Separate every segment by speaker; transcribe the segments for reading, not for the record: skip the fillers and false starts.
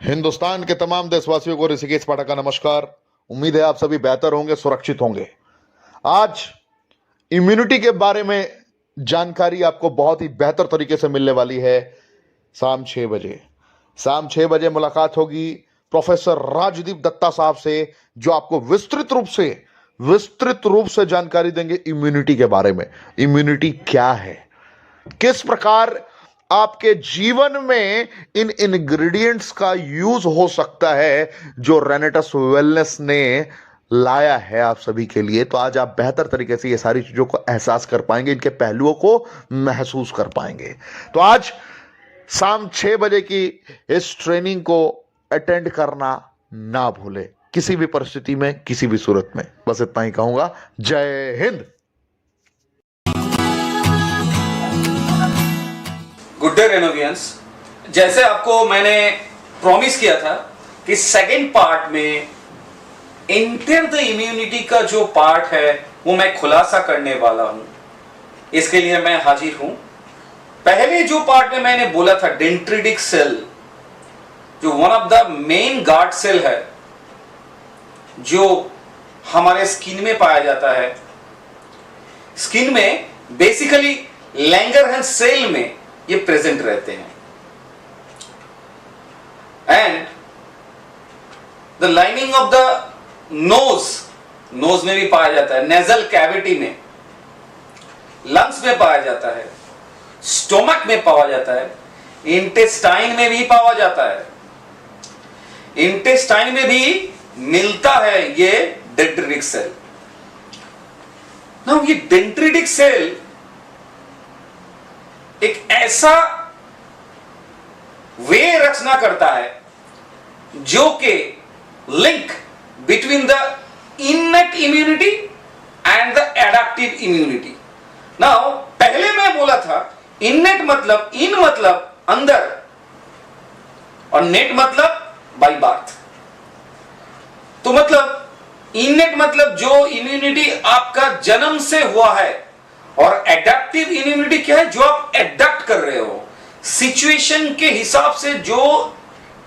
Speaker 1: हिंदुस्तान के तमाम देशवासियों को ऋषिकेश पाठक का नमस्कार। उम्मीद है आप सभी बेहतर होंगे, सुरक्षित होंगे। आज इम्यूनिटी के बारे में जानकारी आपको बहुत ही बेहतर तरीके से मिलने वाली है। शाम 6 बजे मुलाकात होगी प्रोफेसर राजदीप दत्ता साहब से, जो आपको विस्तृत रूप से जानकारी देंगे इम्यूनिटी के बारे में। इम्यूनिटी क्या है, किस प्रकार आपके जीवन में इन इंग्रेडिएंट्स का यूज हो सकता है, जो रेनेटस वेलनेस ने लाया है आप सभी के लिए। तो आज आप बेहतर तरीके से ये सारी चीजों को एहसास कर पाएंगे, इनके पहलुओं को महसूस कर पाएंगे। तो आज शाम 6 बजे की इस ट्रेनिंग को अटेंड करना ना भूले, किसी भी परिस्थिति में, किसी भी सूरत में। बस इतना ही कहूंगा। जय हिंद।
Speaker 2: Good day रेनोवियंस। जैसे आपको मैंने प्रॉमिस किया था कि सेकंड पार्ट में एंटर द इम्यूनिटी का जो पार्ट है वो मैं खुलासा करने वाला हूं। इसके लिए मैं हाजिर हूं। पहले जो पार्ट में मैंने बोला था डेंड्रिटिक सेल, जो one of the main guard cell है, जो हमारे स्किन में पाया जाता है। स्किन में बेसिकली लैंगरहैंस सेल में ये प्रेजेंट रहते हैं। And the lining of the nose में भी पाया जाता है, नेजल कैविटी में, लंग्स में पाया जाता है, स्टोमक में पाया जाता है, इंटेस्टाइन में भी पाया जाता है। इंटेस्टाइन में भी मिलता है ये डेंड्रिटिक सेल। नाउ ये डेंड्रिटिक सेल एक ऐसा वे रचना करता है जो कि link between the innate immunity and the adaptive immunity. Now पहले मैं बोला था इननेट मतलब इन मतलब अंदर, और नेट मतलब बाय बर्थ। तो मतलब इननेट मतलब जो इम्यूनिटी आपका जन्म से हुआ है, और एडेप्टिव इम्यूनिटी क्या है, जो आप एडेप्ट कर रहे हो सिचुएशन के हिसाब से। जो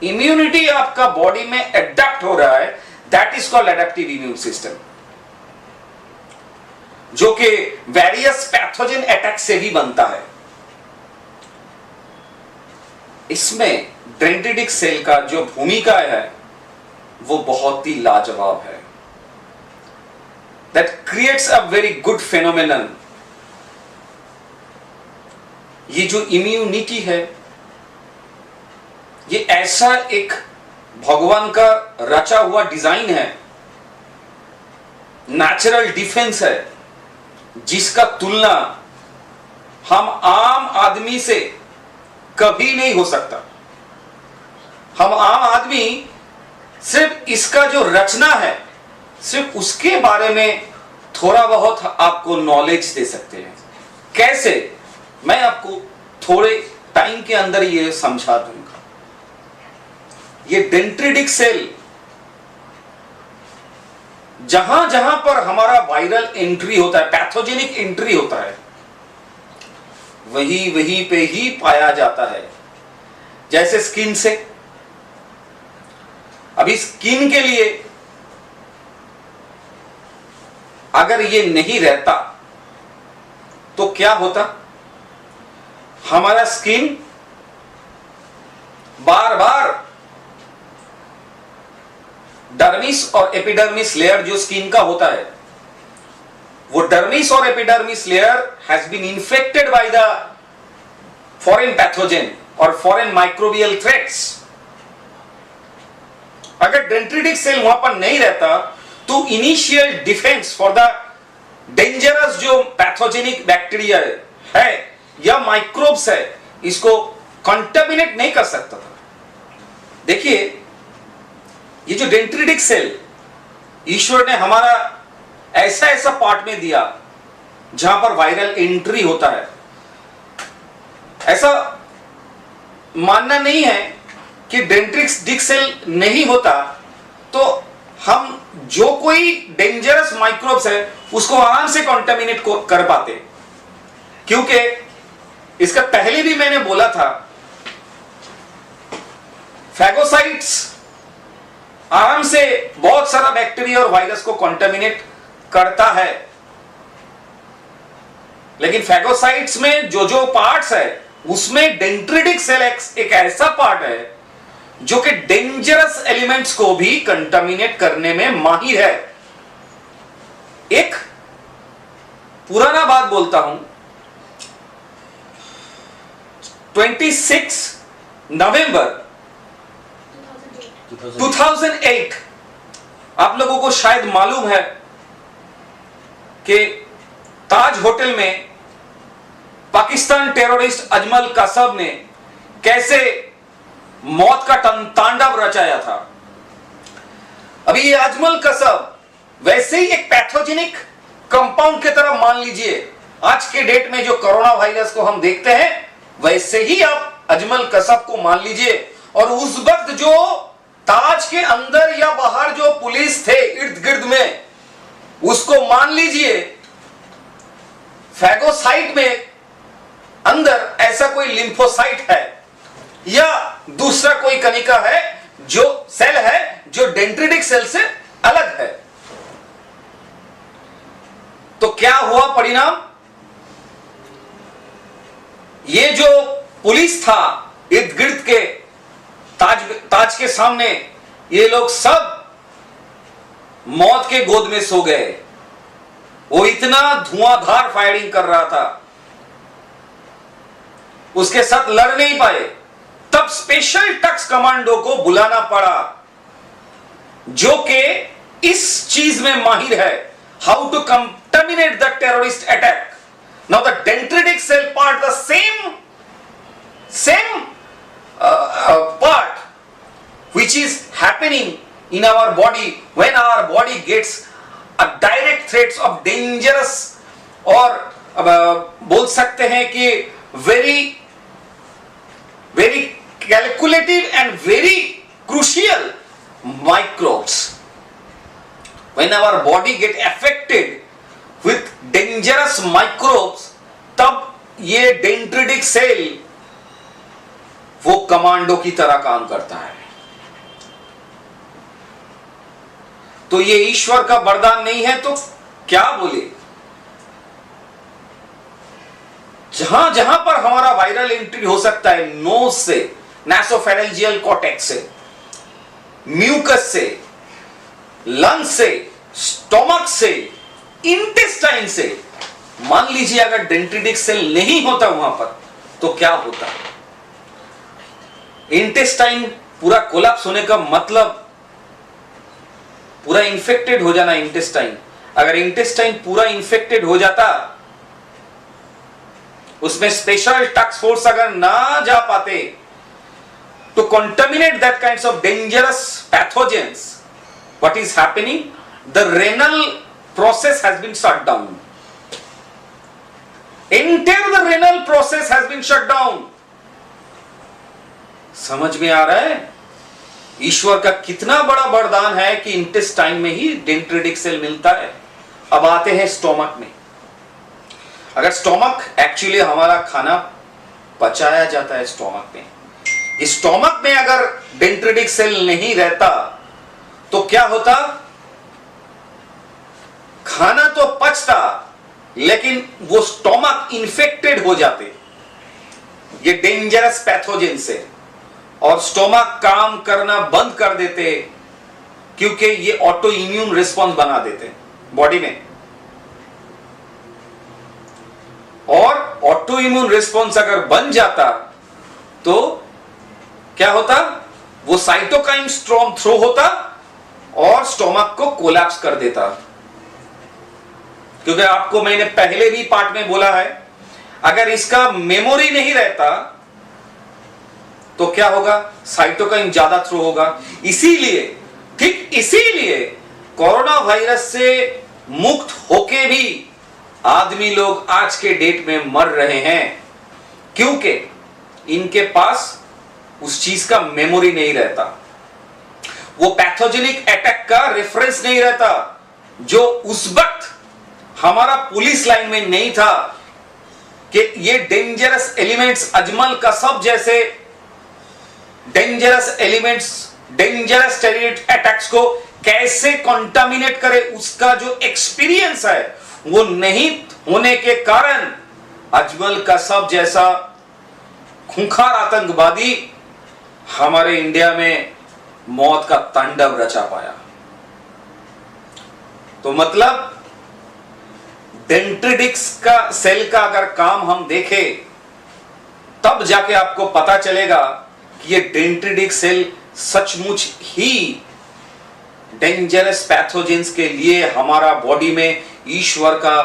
Speaker 2: इम्यूनिटी आपका बॉडी में एडेप्ट हो रहा है, that is called adaptive immune system, जो कि वेरियस पैथोजन अटैक से ही बनता है। इसमें डेंड्रिटिक सेल का जो भूमिका है वो बहुत ही लाजवाब है। That creates a very good phenomenon. ये जो इम्यूनिटी है, ये ऐसा एक भगवान का रचा हुआ डिजाइन है, नेचुरल डिफेंस है, जिसका तुलना हम आम आदमी से कभी नहीं हो सकता। हम आम आदमी सिर्फ इसका जो रचना है, सिर्फ उसके बारे में थोड़ा बहुत आपको नॉलेज दे सकते हैं। कैसे, मैं आपको थोड़े टाइम के अंदर ये समझा दूंगा। ये डेंड्रिटिक सेल जहां जहां पर हमारा वायरल एंट्री होता है, पैथोजेनिक एंट्री होता है, वहीं पे ही पाया जाता है। जैसे स्किन से, अभी स्किन के लिए अगर ये नहीं रहता तो क्या होता, हमारा स्किन बार बार डर्मिस और एपिडर्मिस लेयर जो स्किन का होता है, वो डर्मिस और epidermis layer has been infected by the foreign pathogen और फॉरेन माइक्रोबियल थ्रेट्स। अगर डेंड्रिटिक सेल वहां पर नहीं रहता तो initial defence for the dangerous जो पैथोजेनिक बैक्टीरिया है या माइक्रोब्स है, इसको कंटामिनेट नहीं कर सकता था। देखिए, ये जो डेंड्रिटिक सेल ईश्वर ने हमारा ऐसा ऐसा पार्ट में दिया जहां पर वायरल एंट्री होता है। ऐसा मानना नहीं है कि डेंड्रिटिक सेल नहीं होता तो हम जो कोई डेंजरस माइक्रोब्स है उसको आराम से कंटामिनेट कर पाते, क्योंकि इसका पहले भी मैंने बोला था फैगोसाइट्स आराम से बहुत सारा बैक्टीरिया और वायरस को कॉन्टेमिनेट करता है, लेकिन फैगोसाइट्स में जो जो पार्ट्स है उसमें डेंड्रिटिक सेल एक ऐसा पार्ट है जो कि डेंजरस एलिमेंट्स को भी कंटामिनेट करने में माहिर है। एक पुराना बात बोलता हूं, 26 नवंबर 2008 आप लोगों को शायद मालूम है कि ताज होटल में पाकिस्तान टेररिस्ट अजमल कसब ने कैसे मौत का तांडव रचाया था। अभी ये अजमल कसब वैसे ही एक पैथोजेनिक कंपाउंड की तरह मान लीजिए, आज के डेट में जो कोरोना वायरस को हम देखते हैं वैसे ही आप अजमल कसब को मान लीजिए। और उस वक्त जो ताज के अंदर या बाहर जो पुलिस थे इर्द गिर्द में, उसको मान लीजिए फैगोसाइट में अंदर ऐसा कोई लिम्फोसाइट है या दूसरा कोई कणिका है, जो सेल है जो डेंड्रिटिक सेल से अलग है। तो क्या हुआ परिणाम? ये जो पुलिस था इर्द गिर्द के ताज के सामने, ये लोग सब मौत के गोद में सो गए। वो इतना धुआंधार फायरिंग कर रहा था, उसके साथ लड़ नहीं पाए। तब स्पेशल टक्स कमांडो को बुलाना पड़ा जो कि इस चीज में माहिर है, how to contaminate the terrorist attack. Now the dendritic cell part, the same part which is happening in our body when our body gets a direct threats of dangerous और बोल सकते हैं कि very calculative and very crucial microbes. When our body get affected with dangerous microbes, तब ये dendritic cell वो commando की तरह काम करता है। तो ये ईश्वर का वरदान नहीं है तो क्या बोले? जहां जहां पर हमारा वायरल एंट्री हो सकता है, नोज से, नासोफेरेंजियल कॉर्टेक्स से, म्यूकस से, लंग्स से, स्टोमक से, इंटेस्टाइन से, मान लीजिए अगर डेंड्रिटिक सेल नहीं होता वहां पर तो क्या होता? इंटेस्टाइन पूरा कोलैप्स होने का मतलब पूरा इंफेक्टेड हो जाना। इंटेस्टाइन, अगर इंटेस्टाइन पूरा इंफेक्टेड हो जाता, उसमें स्पेशल टास्क फोर्स अगर ना जा पाते to contaminate that kinds of dangerous pathogens, what is happening? The renal process has been shut down. Entire the renal process has been shut down. समझ में आ रहा है ईश्वर का कितना बड़ा वरदान है कि इंटेस्टाइन में ही डेंड्रिटिक सेल मिलता है। अब आते हैं स्टोमक में। अगर स्टोमक एक्चुअली हमारा खाना पचाया जाता है स्टोमक में, इस स्टोमक में अगर डेंड्रिटिक सेल नहीं रहता तो क्या होता? खाना तो पचता लेकिन वो स्टोमक इन्फेक्टेड हो जाते ये डेंजरस पैथोजन से, और स्टोमक काम करना बंद कर देते क्योंकि ये ऑटो इम्यून रिस्पॉन्स बना देते बॉडी में। और ऑटो इम्यून रिस्पॉन्स अगर बन जाता तो क्या होता? वो साइटोकाइन स्ट्रॉम थ्रो होता और स्टोमक को कोलैप्स कर देता। क्योंकि आपको मैंने पहले भी पार्ट में बोला है, अगर इसका मेमोरी नहीं रहता तो क्या होगा? साइटोकाइन ज्यादा थ्रो होगा। इसीलिए, ठीक इसीलिए कोरोना वायरस से मुक्त होके भी आदमी लोग आज के डेट में मर रहे हैं, क्योंकि इनके पास उस चीज का मेमोरी नहीं रहता, वो पैथोजेनिक अटैक का रेफरेंस नहीं रहता जो उस वक्त हमारा पुलिस लाइन में नहीं था कि ये डेंजरस एलिमेंट्स अजमल कसब जैसे dangerous elements, dangerous terrorist attacks को कैसे कॉन्टामिनेट करे, उसका जो एक्सपीरियंस है वो नहीं होने के कारण अजमल कसाब जैसा खूंखार आतंकवादी हमारे इंडिया में मौत का तांडव रचा पाया। तो मतलब डेंट्रिडिक्स का सेल का अगर काम हम देखें तब जाके आपको पता चलेगा कि ये डेंट्रिडिक्स सेल सचमुच ही डेंजरस पैथोजेंस के लिए हमारा बॉडी में ईश्वर का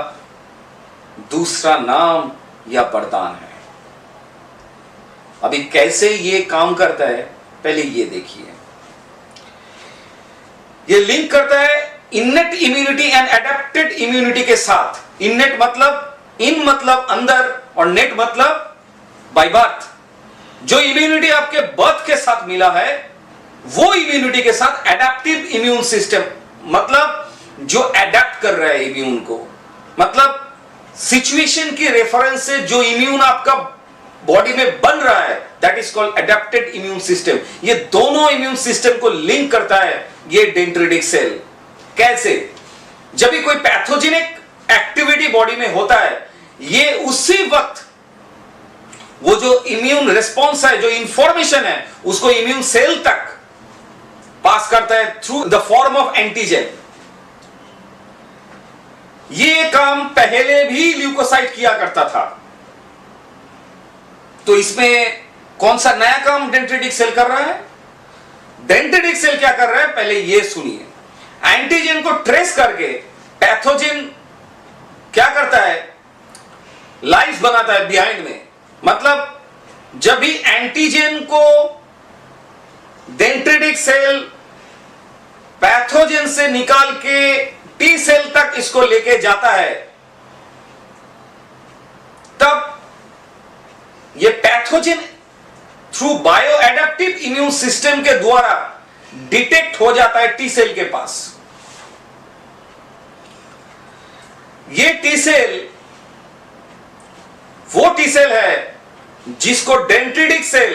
Speaker 2: दूसरा नाम या वरदान है। अभी कैसे ये काम करता है पहले ये देखिए। ये लिंक करता है innate immunity and adapted immunity के साथ। इनेट मतलब इन मतलब अंदर और नेट मतलब बाय बर्थ। जो इम्यूनिटी आपके बर्थ के साथ मिला है वो इम्यूनिटी के साथ एडेप्टिव इम्यून सिस्टम, मतलब जो एडेप्ट कर रहा है इम्यून को, मतलब सिचुएशन के रेफरेंस से जो इम्यून आपका बॉडी में बन रहा है that is called adapted immune system. ये दोनों इम्यून सिस्टम को लिंक करता है ये डेंट्रिडिक सेल। कैसे? जब भी कोई पैथोजेनिक एक्टिविटी बॉडी में होता है ये उसी वक्त वो जो इम्यून रिस्पॉन्स है, जो इंफॉर्मेशन है, उसको इम्यून सेल तक पास करता है through the form of antigen. ये काम पहले भी ल्यूकोसाइट किया करता था। तो इसमें कौन सा नया काम डेंट्रिडिक सेल कर रहा है? डेंट्रिडिक सेल क्या कर रहा है पहले ये सुनिए। एंटीजन को ट्रेस करके पैथोजन क्या करता है, लाइफ बनाता है बिहाइंड में। मतलब जब भी एंटीजन को डेंट्रिडिक सेल पैथोजन से निकाल के टी सेल तक इसको लेके जाता है, तब ये pathogen through bio adaptive immune system के द्वारा डिटेक्ट हो जाता है टी सेल के पास। ये टी सेल वो टी सेल है जिसको डेंट्रिडिक सेल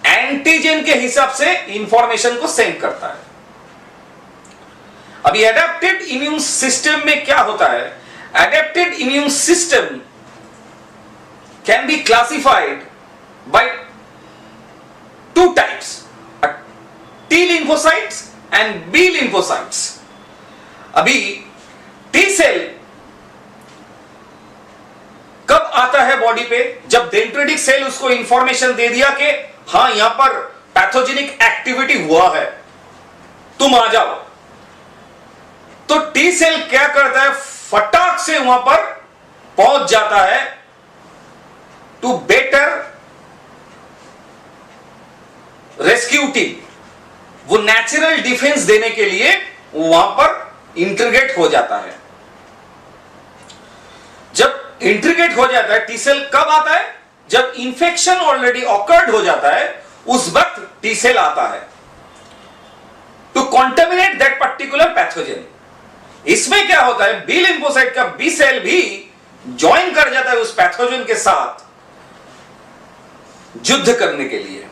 Speaker 2: एंटीजन के हिसाब से इंफॉर्मेशन को सेंड करता है। अभी एडेप्टेड इम्यून सिस्टम में क्या होता है? Adapted immune system can be classified by two types, T lymphocytes and B lymphocytes. अभी टी सेल कब आता है बॉडी पे? जब डेंट्रिडिक सेल उसको इंफॉर्मेशन दे दिया कि हां यहां पर पैथोजेनिक एक्टिविटी हुआ है, तुम आ जाओ। तो टी सेल क्या करता है, फटाक से वहां पर पहुंच जाता है टू बेटर रेस्क्यू टीम। वो नेचुरल डिफेंस देने के लिए वहां पर इंटीग्रेट हो जाता है। जब इंटीग्रेट हो जाता है टी सेल कब आता है? जब इंफेक्शन ऑलरेडी ऑकर्ड हो जाता है उस वक्त टी सेल आता है to contaminate that particular pathogen. इसमें क्या होता है, बी लिम्फोसाइट का बी सेल भी ज्वाइन कर जाता है उस पैथोजन के साथ युद्ध करने के लिए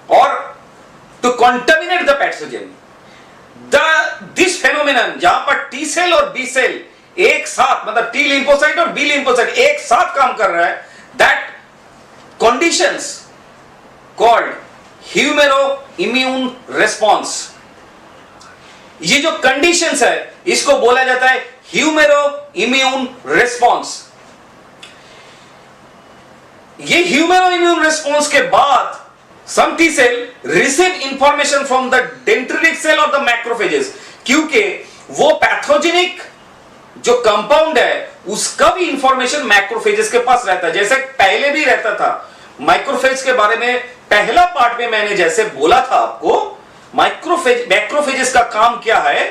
Speaker 2: और to contaminate the pathogen. This phenomenon जहां पर टी सेल और बी सेल एक साथ, मतलब टी लिम्फोसाइट और बी लिम्फोसाइट एक साथ काम कर रहा है, that conditions called humoral immune response. ये जो कंडीशंस है इसको बोला जाता है ह्यूमेरो इम्यून रिस्पॉन्स। ये ह्यूमेरो इम्यून रिस्पॉन्स के बाद some T cell receive information from the dendritic cell or the macrophages, क्योंकि वो पैथोजेनिक जो कंपाउंड है उसका भी इंफॉर्मेशन मैक्रोफेजेस के पास रहता है, जैसे पहले भी रहता था। माइक्रोफेज के बारे में पहला पार्ट में मैंने जैसे बोला था आपको, मैक्रोफेजेस का काम क्या है,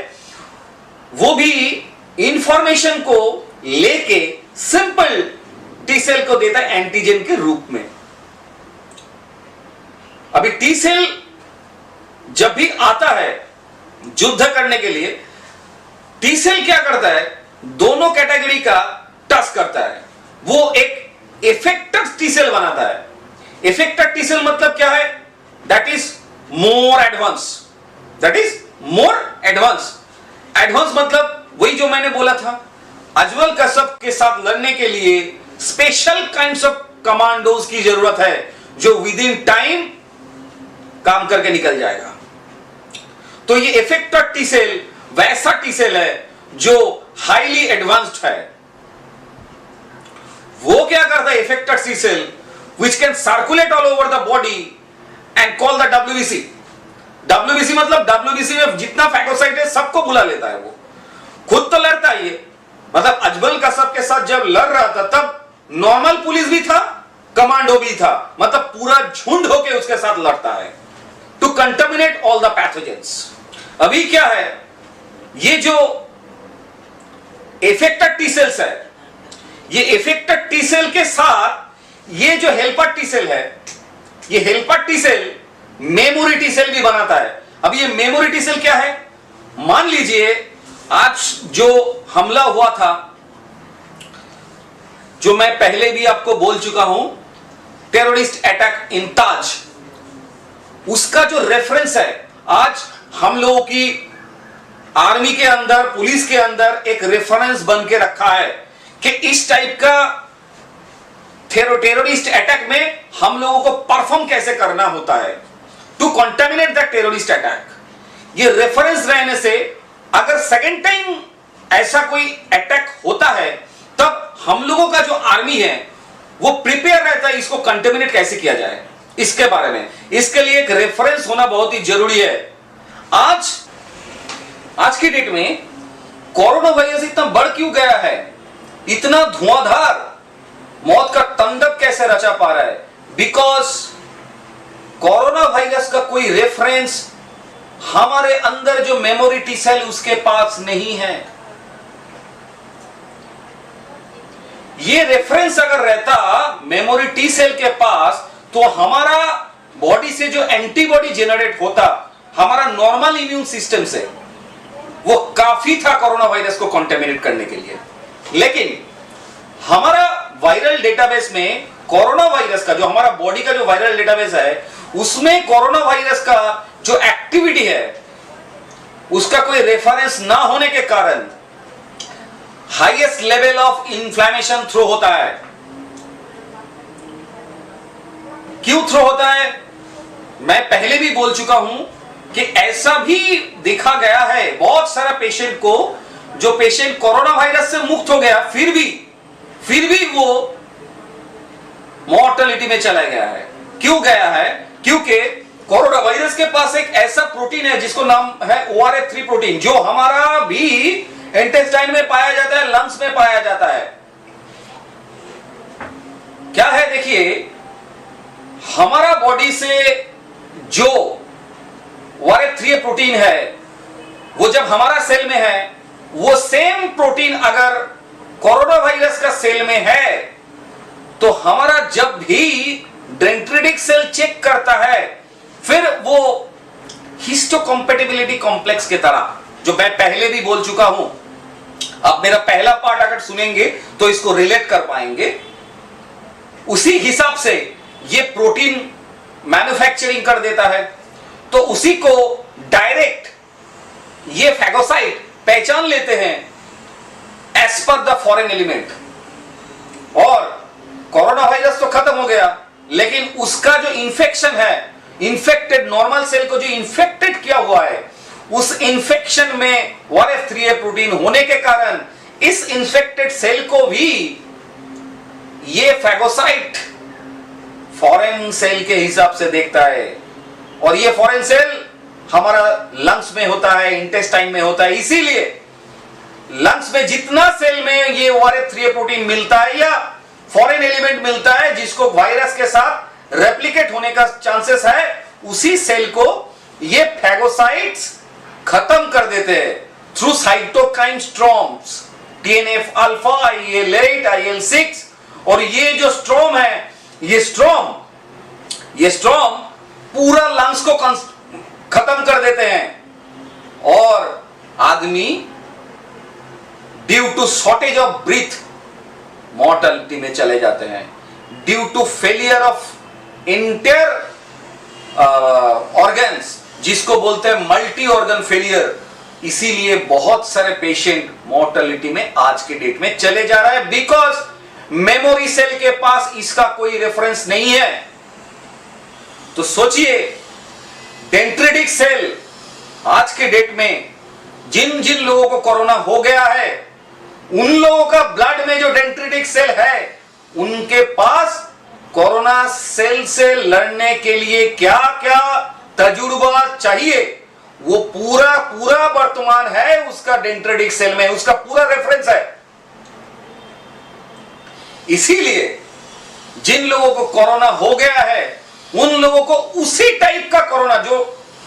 Speaker 2: वो भी इंफॉर्मेशन को लेके सिंपल टी सेल को देता है एंटीजन के रूप में। अभी टी सेल जब भी आता है युद्ध करने के लिए, टी सेल क्या करता है, दोनों कैटेगरी का टच करता है। वो एक इफेक्टर टी सेल बनाता है। इफेक्टर टी सेल मतलब क्या है, that is more advance, that is more advance. Advance मतलब वही जो मैंने बोला था, अजमल कसब के साथ लड़ने के लिए स्पेशल काइंड्स ऑफ कमांडोज की जरूरत है जो विद इन टाइम काम करके निकल जाएगा। तो ये इफेक्टर टी सेल वैसा टी सेल है जो हाईली एडवांस्ड है। वो क्या करता है effector T cell, which can circulate all over the body and call the WBC। WBC मतलब WBC में जितना फैगोसाइट है सबको बुला लेता है। वो खुद तो लड़ता है ये, मतलब अजमल कसब के साथ जब लड़ रहा था तब नॉर्मल पुलिस भी था, कमांडो भी था, मतलब पूरा झुंड होके उसके साथ लड़ता है to contaminate all the pathogens. अभी क्या है, ये जो इफेक्टर टी सेल्स है, ये इफेक्टर टी सेल के साथ ये जो हेल्पर टी सेल है, ये helper T cell memory T cell भी बनाता है। अब ये मेमोरी टी सेल क्या है, मान लीजिए आज जो हमला हुआ था, जो मैं पहले भी आपको बोल चुका हूं, टेररिस्ट अटैक इन ताज, उसका जो रेफरेंस है आज हम लोगों की आर्मी के अंदर, पुलिस के अंदर एक रेफरेंस बन के रखा है कि इस टाइप का टेररिस्ट अटैक में हम लोगों को परफॉर्म कैसे करना होता है to contaminate the terrorist attack. ये रेफरेंस रहने से अगर सेकेंड टाइम ऐसा कोई अटैक होता है तब हम लोगों का जो आर्मी है वो प्रिपेयर रहता है इसको कंटामिनेट कैसे किया जाए, इसके बारे में। इसके लिए एक रेफरेंस होना बहुत ही जरूरी है। आज की डेट में कोरोना वायरस इतना बढ़ क्यों गया है, इतना धुआंधार मौत का तांडव कैसे रचा पा रहा है, बिकॉज कोरोना वायरस का कोई रेफरेंस हमारे अंदर जो मेमोरी टी सेल उसके पास नहीं है। ये रेफरेंस अगर रहता मेमोरी टी सेल के पास तो हमारा बॉडी से जो एंटीबॉडी जनरेट होता हमारा नॉर्मल इम्यून सिस्टम से, वो काफी था कोरोना वायरस को कंटेमिनेट करने के लिए। लेकिन हमारा वायरल डेटाबेस में कोरोना वायरस का जो हमारा बॉडी का जो वायरल डेटाबेस है उसमें कोरोना वायरस का जो एक्टिविटी है उसका कोई रेफरेंस ना होने के कारण highest level of inflammation throw होता है। क्यों थ्रो होता है, मैं पहले भी बोल चुका हूं कि ऐसा भी देखा गया है बहुत सारा पेशेंट को, जो पेशेंट कोरोना वायरस से मुक्त हो गया फिर भी वो मॉर्टेलिटी में चला गया है। क्यों गया है, क्योंकि कोरोना वायरस के पास एक ऐसा प्रोटीन है जिसको नाम है ORF3 प्रोटीन, जो हमारा भी इंटेस्टाइन में पाया जाता है, लंग्स में पाया जाता है। क्या है देखिए, हमारा बॉडी से जो ORF3 प्रोटीन है वो जब हमारा सेल में है, वो सेम प्रोटीन अगर कोरोना वायरस का सेल में है तो हमारा जब भी डेंड्रिटिक सेल चेक करता है फिर वो हिस्टोकम्पैटिबिलिटी कॉम्प्लेक्स की तरह, जो मैं पहले भी बोल चुका हूं, अब मेरा पहला पार्ट अगर सुनेंगे तो इसको रिलेट कर पाएंगे, उसी हिसाब से ये प्रोटीन मैन्युफैक्चरिंग कर देता है। तो उसी को डायरेक्ट ये फैगोसाइट पहचान लेते हैं as per the foreign element. और कोरोना वायरस तो खत्म हो गया, लेकिन उसका जो इंफेक्शन है, इंफेक्टेड नॉर्मल सेल को जो इंफेक्टेड किया हुआ है, उस इंफेक्शन में ORF3 प्रोटीन होने के कारण इस इंफेक्टेड सेल को भी ये फैगोसाइट फॉरेन सेल के हिसाब से देखता है। और ये फॉरेन सेल हमारा लंग्स में होता है, इंटेस्टाइन में होता है। इसीलिए लंग्स में जितना सेल में ये ORF3 प्रोटीन मिलता है या फॉरेन एलिमेंट मिलता है जिसको वायरस के साथ रेप्लिकेट होने का चांसेस है, उसी सेल को ये फैगोसाइट्स खत्म कर देते हैं through cytokine storms, TNF alpha, IL-8, IL-6। और ये जो स्ट्रॉम है, ये स्ट्रॉम पूरा लंग्स को खत्म कर देते हैं और आदमी due to shortage of breath mortality में चले जाते हैं, due to failure of inter organs, जिसको बोलते हैं मल्टी ऑर्गन फेलियर। इसीलिए बहुत सारे पेशेंट मोर्टेलिटी में आज के डेट में चले जा रहा है, बिकॉज मेमोरी सेल के पास इसका कोई रेफरेंस नहीं है। तो सोचिए, डेंड्रिटिक सेल आज के डेट में जिन जिन लोगों को कोरोना हो गया है, उन लोगों का ब्लड में जो डेंड्रिटिक सेल है, उनके पास कोरोना सेल से लड़ने के लिए क्या क्या तजुर्बा चाहिए, वो पूरा पूरा वर्तमान है उसका डेंड्रिटिक सेल में, उसका पूरा रेफरेंस है। इसीलिए जिन लोगों को कोरोना हो गया है, उन लोगों को उसी टाइप का कोरोना जो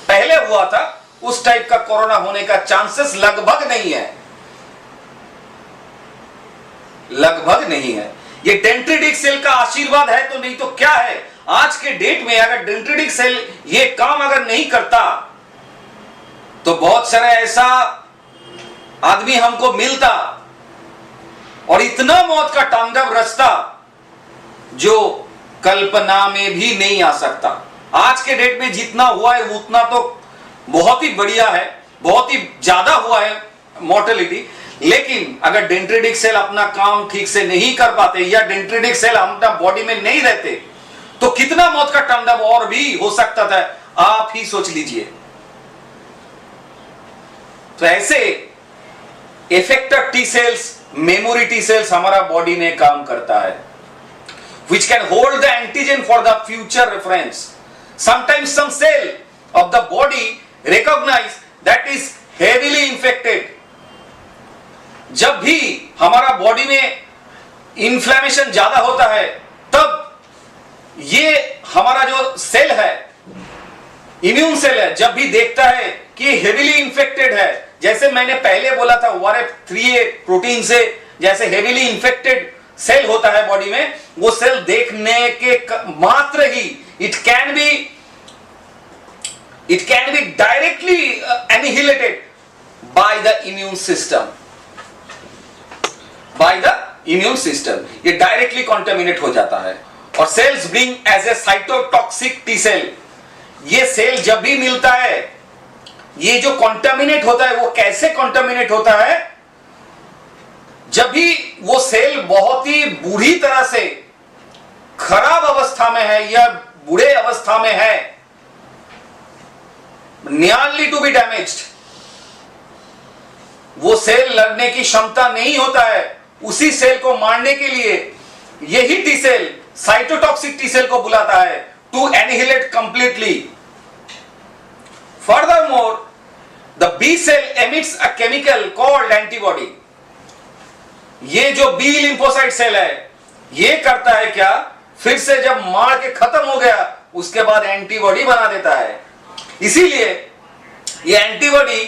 Speaker 2: पहले हुआ था, उस टाइप का कोरोना होने का चांसेस लगभग नहीं है, लगभग नहीं है। ये डेंड्रिटिक सेल का आशीर्वाद है तो, नहीं तो क्या है। आज के डेट में अगर डेंड्रिटिक सेल ये काम अगर नहीं करता, तो बहुत सारे ऐसा आदमी हमको मिलता और इतना मौत का तांडव रचता जो कल्पना में भी नहीं आ सकता। आज के डेट में जितना हुआ है उतना तो बहुत ही बढ़िया है, बहुत ही ज्यादा हुआ है मोर्टेलिटी। लेकिन अगर डेंड्रिटिक सेल अपना काम ठीक से नहीं कर पाते या डेंड्रिटिक सेल अपना बॉडी में नहीं रहते, तो कितना मौत का तांडव और भी हो सकता था, आप ही सोच लीजिए। तो ऐसे effector T cells, memory T cells हमारा बॉडी में काम करता है, which can hold the antigen for the future reference. Sometimes some cell of the body recognize that is heavily infected. जब भी हमारा बॉडी में इन्फ्लेमेशन ज्यादा होता है, तब ये हमारा जो सेल है, इम्यून सेल है, जब भी देखता है कि हेवीली इन्फेक्टेड है, जैसे मैंने पहले बोला था ORF3a प्रोटीन से जैसे हेवीली इन्फेक्टेड सेल होता है बॉडी में, वो सेल देखने के मात्र ही it can be directly annihilated by the immune system, ये डायरेक्टली कॉन्टेमिनेट हो जाता है। और cells bring as a cytotoxic T cell, ये सेल जब भी मिलता है, ये जो कॉन्टेमिनेट होता है, वो कैसे कॉन्टेमिनेट होता है, जब भी वो सेल बहुत ही बुरी तरह से खराब अवस्था में है या बुरे अवस्था में है, नियरली टू बी डैमेज्ड, वो सेल लड़ने की क्षमता नहीं होता है, उसी सेल को मारने के लिए यही T cell cytotoxic T cell को बुलाता है to annihilate completely. Furthermore, the B cell emits a chemical called antibody. ये जो बी लिम्फोसाइट सेल है, ये करता है क्या, फिर से जब मार के खत्म हो गया, उसके बाद एंटीबॉडी बना देता है। इसीलिए ये एंटीबॉडी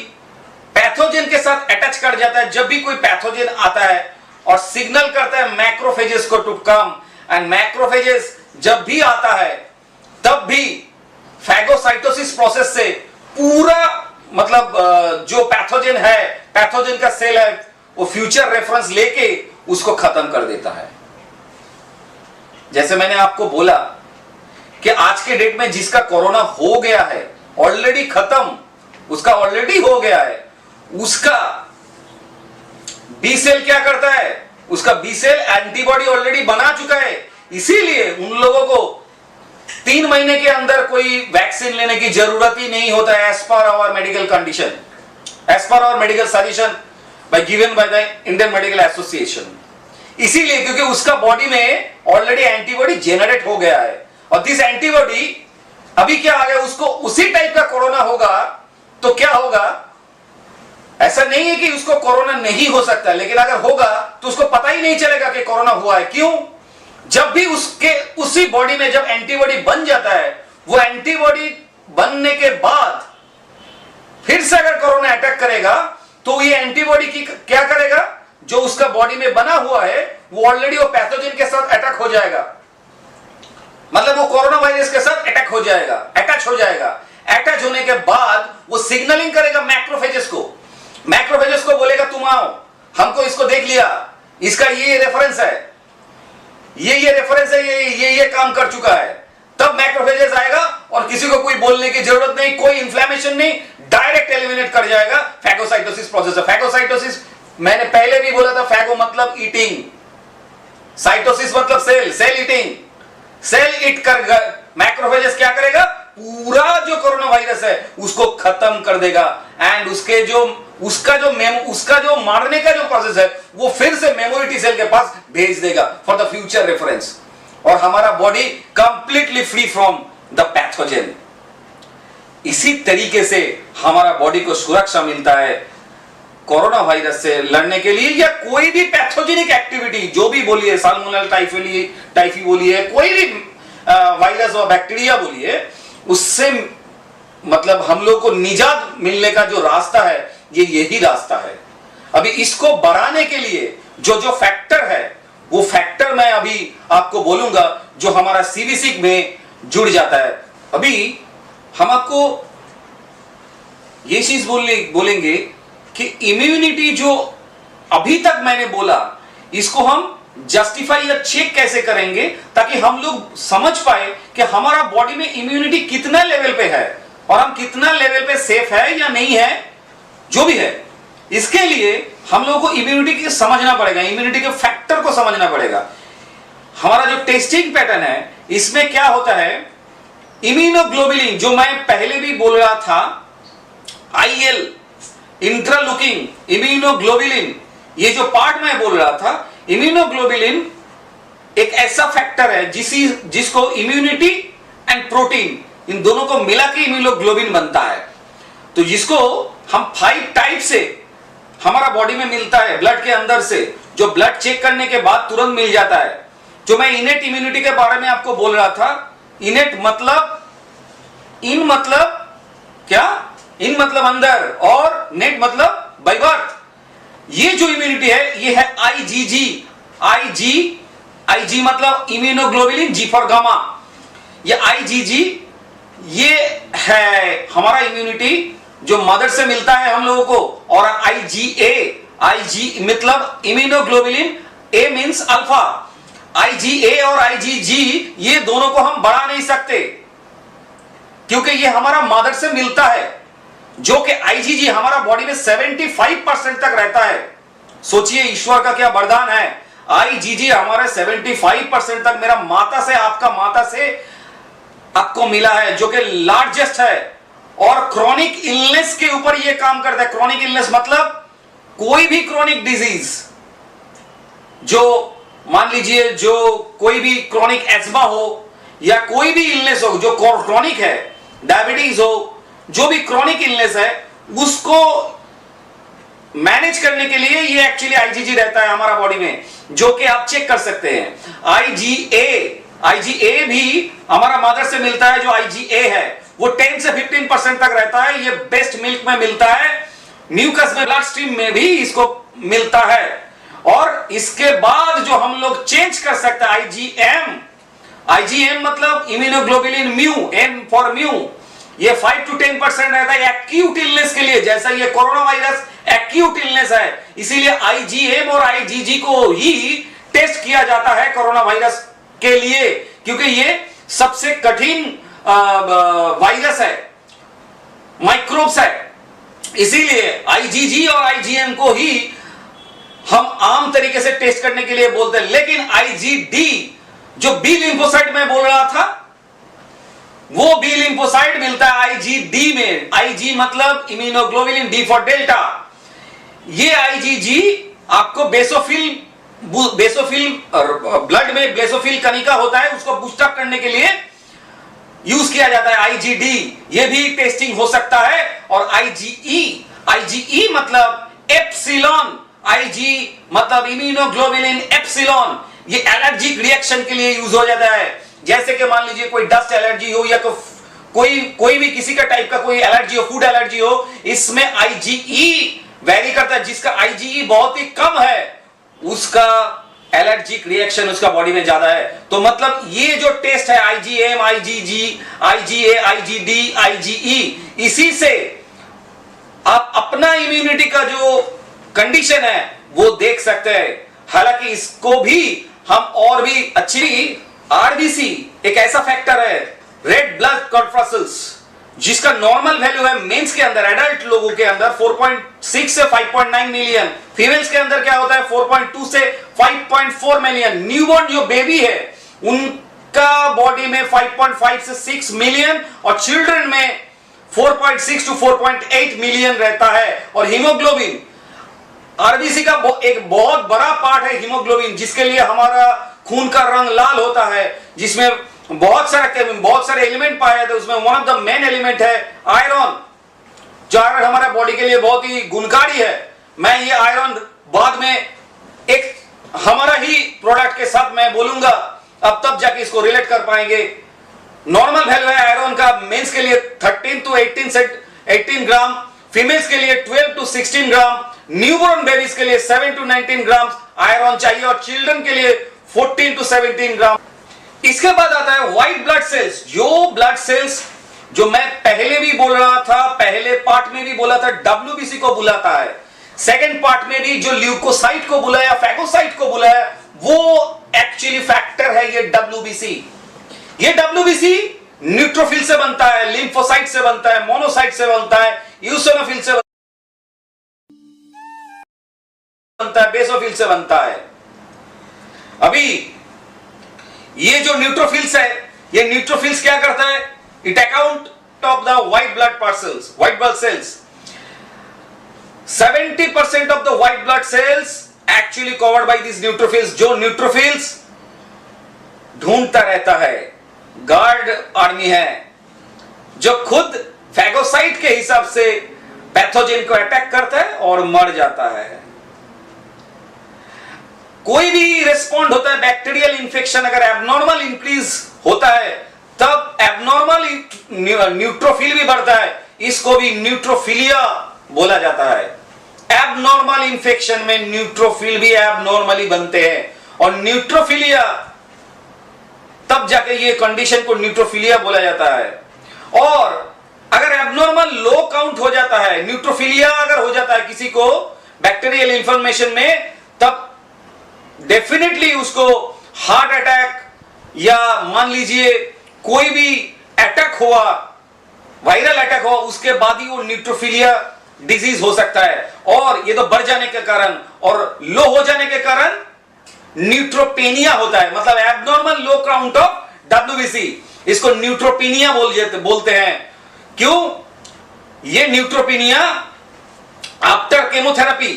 Speaker 2: पैथोजन के साथ अटैच कर जाता है। जब भी कोई पैथोजन आता है और सिग्नल करता है मैक्रोफेजेस को टू कम, एंड मैक्रोफेजेस जब भी आता है, तब भी फैगोसाइटोसिस प्रोसेस से पूरा मतलब जो पैथोजन है, पैथोजन का सेल है, वो फ्यूचर रेफरेंस लेके उसको खत्म कर देता है। जैसे मैंने आपको बोला कि आज के डेट में जिसका कोरोना हो गया है, ऑलरेडी खत्म, उसका ऑलरेडी हो गया है, उसका बी सेल क्या करता है, उसका बी सेल एंटीबॉडी ऑलरेडी बना चुका है। इसीलिए उन लोगों को 3 महीने के अंदर कोई वैक्सीन लेने की जरूरत ही नहीं होता है, as per our medical condition, as per our medical suggestion given by the Indian Medical Association. इसीलिए क्योंकि उसका बॉडी में ऑलरेडी एंटीबॉडी जेनरेट हो गया है, और दिस एंटीबॉडी अभी क्या आ गया, उसको उसी टाइप का कोरोना होगा तो क्या होगा, ऐसा नहीं है कि उसको कोरोना नहीं हो सकता, लेकिन अगर होगा तो उसको पता ही नहीं चलेगा कि कोरोना हुआ है। क्यों? जब भी उसके उसी बॉडी में जब एंटीबॉडी बन जाता है, वो एंटीबॉडी बनने के बाद फिर से अगर कोरोना अटैक करेगा, तो ये एंटीबॉडी की क्या करेगा, जो उसका बॉडी में बना हुआ है, वो ऑलरेडी वो पैथोजन के साथ अटैक हो जाएगा, मतलब वो कोरोना वायरस के साथ अटैच हो जाएगा। अटैच होने के बाद वो सिग्नलिंग करेगा मैक्रोफेजेस को बोलेगा तुम आओ, हमको इसको देख लिया, इसका ये रेफरेंस है, ये रेफरेंस है, ये काम कर चुका है, तब मैक्रोफेजेस आएगा और किसी को कोई बोलने की जरूरत नहीं, कोई इंफ्लेमेशन नहीं, डायरेक्ट एलिमिनेट कर जाएगा। फैगोसाइटोसिस प्रोसेस है। फैगोसाइटोसिस मैंने पहले भी बोला था, फैगो मतलब ईटिंग, साइटोसिस मतलब सेल, सेल ईटिंग, सेल ईट कर मैक्रोफेजेस क्या करेगा, पूरा जो कोरोना वायरस है उसको खत्म कर देगा एंड उसका जो मारने का जो प्रोसेस है वो फिर से मेमोरी टी सेल के पास भेज देगा फॉर द फ्यूचर रेफरेंस, और हमारा body completely free from the pathogen. इसी तरीके से हमारा बॉडी को सुरक्षा मिलता है कोरोना वायरस से लड़ने के लिए, या कोई भी पैथोजेनिक एक्टिविटी जो भी बोलिए, साल्मोनेला टाइफी बोलिए, कोई भी वायरस और बैक्टीरिया बोलिए, उससे मतलब हम लोग को निजात मिलने का जो रास्ता है ये यही रास्ता है। अभी इसको बढ़ाने के लिए जो जो फैक्टर है वो फैक्टर मैं अभी आपको बोलूंगा जो हमारा सीबीसी में जुड़ जाता है। अभी हम आपको ये चीज बोलेंगे कि इम्यूनिटी जो अभी तक मैंने बोला इसको हम जस्टिफाई या चेक कैसे करेंगे ताकि हम लोग समझ पाए कि हमारा बॉडी में इम्यूनिटी कितना लेवल पे है और हम कितना लेवल पे सेफ है या नहीं है, जो भी है। इसके लिए हम लोगों को इम्यूनिटी को समझना पड़ेगा, इम्यूनिटी के फैक्टर को समझना पड़ेगा। हमारा जो टेस्टिंग पैटर्न है इसमें क्या होता है, इम्यूनोग्लोबुलिन जो मैं पहले भी बोल रहा था, आईएल इंट्रालुकिन इम्यूनोग्लोबुलिन, ये जो पार्ट मैं बोल रहा था, इम्यूनोग्लोबुलिन एक ऐसा फैक्टर है जिसको इम्यूनिटी एंड प्रोटीन इन दोनों को मिला के इम्यूनोग्लोबुलिन बनता है। तो जिसको हम 5 टाइप से हमारा बॉडी में मिलता है ब्लड के अंदर से, जो ब्लड चेक करने के बाद तुरंत मिल जाता है। जो मैं इनेट इम्यूनिटी के बारे में आपको बोल रहा था, इनेट मतलब इन मतलब क्या, इन मतलब अंदर और नेट मतलब बाय बर्थ। ये जो इम्यूनिटी है ये है आईजी मतलब इम्यूनोग्लोबुलिन, जी फॉर गामा। ये आईजीजी ये है हमारा इम्यूनिटी जो मदर से मिलता है हम लोगों को, और आईजी मतलब इम्यूनोग्लोबुलिन, ए मींस अल्फा। आईजीए और आईजीजी ये दोनों को हम बढ़ा नहीं सकते क्योंकि ये हमारा मदर से मिलता है, जो कि आईजीजी हमारा बॉडी में 75% तक रहता है। सोचिए ईश्वर का क्या वरदान है, आईजीजी हमारे 75% तक मेरा माता से आपको मिला है, जो कि लार्जेस्ट है। और क्रॉनिक इलनेस के ऊपर ये काम करता है। क्रॉनिक इलनेस मतलब कोई भी क्रॉनिक डिजीज, जो मान लीजिए जो कोई भी क्रॉनिक एस्मा हो या कोई भी इलनेस हो जो क्रॉनिक है, डायबिटीज हो, जो भी क्रॉनिक इलनेस है उसको मैनेज करने के लिए ये एक्चुअली आईजीजी रहता है हमारा बॉडी में, जो कि आप चेक कर सकते हैं। आईजीए भी हमारा मदर से मिलता है, जो आईजीए है वो 10 से 15% तक रहता है। ये बेस्ट मिल्क में मिलता है, म्यूकस में, ब्लड स्ट्रीम में भी इसको मिलता है। और इसके बाद जो हम लोग चेंज कर सकते हैं आईजीएम मतलब immunoglobulin mu, M for mu, ये 5 to 10% रहता है एक्यूट इलनेस के लिए। जैसा ये कोरोना वायरस एक्यूट इलनेस है, इसीलिए आईजीएम और आईजीजी को ही टेस्ट किया जाता है कोरोना वायरस के लिए, क्योंकि ये सबसे कठिन वायरस है, माइक्रोब्स है। इसीलिए आईजीजी और आईजीएम को ही हम आम तरीके से टेस्ट करने के लिए बोलते हैं। लेकिन आईजीडी जो बी लिम्फोसाइट में बोल रहा था, वो बी लिम्फोसाइट मिलता है आईजीडी में। आईजी मतलब इम्यूनोग्लोबुलिन, डी फॉर डेल्टा। ये आईजीजी आपको बेसोफिल ब्लड में बेसोफिल कणिका होता है, उसको बूस्टअप करने के लिए यूज किया जाता है आईजीडी। ये भी टेस्टिंग हो सकता है। और आईजीई मतलब एप्सिलॉन, आईजी मतलब इम्यूनोग्लोबुलिन एप्सिलॉन, ये एलर्जिक रिएक्शन के लिए यूज हो जाता है। जैसे कि मान लीजिए कोई डस्ट एलर्जी हो या कोई भी किसी का टाइप का कोई एलर्जी हो, फूड एलर्जी हो, इसमें आईजीई वेरी करता है। जिसका आईजीई बहुत ही कम है उसका एलर्जिक रिएक्शन उसका बॉडी में ज्यादा है। तो मतलब ये जो टेस्ट है IgM, IgG, IgA, IgD, IgE, इसी से आप अपना इम्यूनिटी का जो कंडीशन है वो देख सकते हैं। हालांकि इसको भी हम और भी अच्छी आरबीसी एक ऐसा फैक्टर है, रेड ब्लड कॉर्पस्कल्स, जिसका नॉर्मल वैल्यू है मेंस के अंदर, एडल्ट लोगों के अंदर 4.6 से 5.9 मिलियन, फीमेल्स के अंदर क्या होता है 4.2 से 5.4 मिलियन। न्यूबॉर्न जो बेबी है उनका बॉडी में 5.5 से 6 मिलियन और चिल्ड्रन में 4.6 टू 4.8 मिलियन रहता है। और हीमोग्लोबिन, आरबीसी का एक बहुत बड़ा पार्ट है हीमोग्लोबिन, जिसके लिए हमारा खून का रंग लाल होता है, जिसमें बहुत सारे एलिमेंट पाए जाते हैं। उसमें one of the main element है आयरन, जो आयरन हमारे बॉडी के लिए बहुत ही गुणकारी है। मैं ये आयरन बाद में एक हमारा ही प्रोडक्ट के साथ मैं बोलूंगा, अब तब जाके इसको रिलेट कर पाएंगे। नॉर्मल वैल्यू है आयरन का मेंस के लिए 13 टू 18 ग्राम, फीमेल्स के लिए 12 टू 16 ग्राम, न्यूबॉर्न बेबीज के लिए 7 टू 19 ग्राम आयरन चाहिए और चिल्ड्रन के लिए 14 टू 17 ग्राम। इसके बाद आता है व्हाइट ब्लड सेल्स। जो ब्लड सेल्स जो मैं पहले भी बोल रहा था, पहले पार्ट में भी बोला था, डब्ल्यूबीसी को बुलाता है। सेकंड पार्ट में भी जो ल्यूकोसाइट को बुलाया, फैगोसाइट को बुलाया, वो एक्चुअली फैक्टर है ये डब्ल्यूबीसी। ये डब्ल्यूबीसी न्यूट्रोफिल से बनता है, लिम्फोसाइट से बनता है, मोनोसाइट से बनता है, यूसिनोफिल से बनता है, बेसोफिल से बनता है। अभी ये जो न्यूट्रोफिल्स है, ये न्यूट्रोफिल्स क्या करता है, it account of the white blood parcels, white blood cells. 70% of the white blood cells actually covered by this neutrophils, जो न्यूट्रोफिल्स ढूंढता रहता है। गार्ड आर्मी है जो खुद फैगोसाइट के हिसाब से पैथोजेन को अटैक करता है और मर जाता है। कोई भी रिस्पॉन्ड होता है, बैक्टीरियल इंफेक्शन अगर एबनॉर्मल इंक्रीज होता है तब एबनॉर्मल न्यूट्रोफिल भी बढ़ता है, इसको भी न्यूट्रोफिलिया बोला जाता है। एबनॉर्मल इंफेक्शन में न्यूट्रोफिल भी एबनॉर्मली बनते हैं और न्यूट्रोफिलिया, तब जाके ये कंडीशन को न्यूट्रोफिलिया बोला जाता है। और अगर एबनॉर्मल लो काउंट हो जाता है, न्यूट्रोफिलिया अगर हो जाता है किसी को बैक्टीरियल इन्फ्लेमेशन में, तब डेफिनेटली उसको हार्ट अटैक या मान लीजिए कोई भी अटैक हुआ, वायरल अटैक हुआ, उसके बाद ही वो न्यूट्रोफिलिया डिजीज हो सकता है। और ये तो बढ़ जाने के कारण और लो हो जाने के कारण न्यूट्रोपेनिया होता है, मतलब abnormal low count of WBC, इसको न्यूट्रोपेनिया बोलते हैं। क्यों? ये neutropenia after chemotherapy,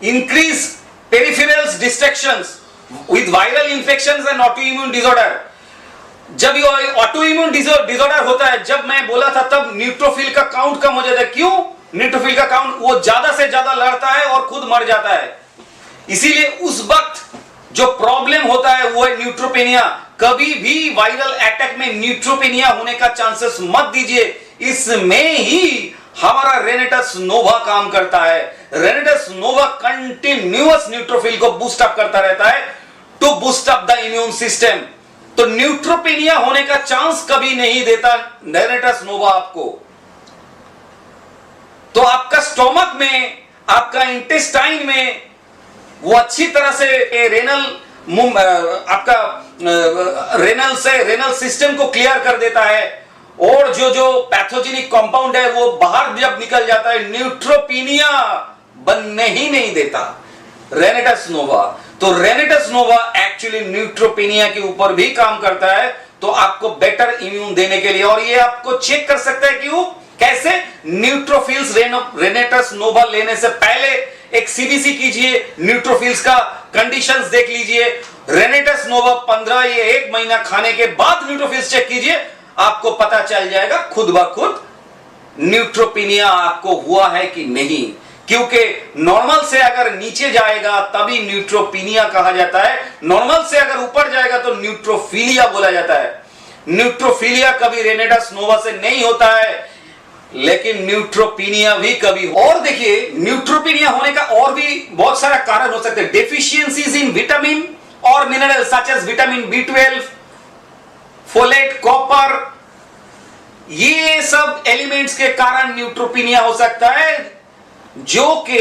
Speaker 2: increase peripheral distractions with viral infections and autoimmune disorder. जब ये ऑटोइम्यून डिसऑर्डर होता है, जब मैं बोला था तब न्यूट्रोफिल का काउंट कम हो जाता है। क्यों? न्यूट्रोफिल का काउंट वो ज्यादा से ज्यादा लड़ता है और खुद मर जाता है। इसीलिए उस वक्त जो प्रॉब्लम होता है वो है न्यूट्रोपेनिया। कभी भी वायरल अटैक में न्यूट्रोपेनिया होने का चांसेस मत दीजिए। इसमें ही हमारा रेनेटस नोवा काम करता है। रेनेटस नोवा कंटिन्यूअस न्यूट्रोफिल को बूस्ट अप करता रहता है to boost up the immune system. तो न्यूट्रोपेनिया होने का चांस कभी नहीं देता रेनेटस नोवा आपको। तो आपका स्टोमक में, आपका इंटेस्टाइन में वो अच्छी तरह से रेनल सिस्टम को क्लियर कर देता है और जो पैथोजेनिक कंपाउंड है वो बाहर जब निकल जाता है, न्यूट्रोपेनिया बनने ही नहीं देता रेनेटस नोवा। तो रेनेटस नोवा एक्चुअली न्यूट्रोपेनिया के ऊपर भी काम करता है, तो आपको बेटर इम्यून देने के लिए। और ये आपको चेक कर सकता है क्यों, कैसे? न्यूट्रोफिल्स रेनेटस नोवा लेने से पहले एक सीबीसी कीजिए, न्यूट्रोफिल्स का कंडीशंस देख लीजिए। रेनेटस नोवा 15 या 1 महीना खाने के बाद न्यूट्रोफिल्स चेक कीजिए, आपको पता चल जाएगा खुद ब खुद न्यूट्रोपेनिया आपको हुआ है कि नहीं। क्योंकि नॉर्मल से अगर नीचे जाएगा तभी न्यूट्रोपेनिया कहा जाता है, नॉर्मल से अगर ऊपर जाएगा तो न्यूट्रोफिलिया बोला जाता है। न्यूट्रोफिलिया कभी रेनेटस नोवा से नहीं होता है, लेकिन न्यूट्रोपेनिया भी कभी। और देखिए, न्यूट्रोपेनिया होने का और भी बहुत सारा कारण हो सकते हैं। डेफिशिएंसीज इन विटामिन और mineral such as vitamin B12, folate, copper, ये सब एलिमेंट्स के कारण न्यूट्रोपेनिया हो सकता है, जो कि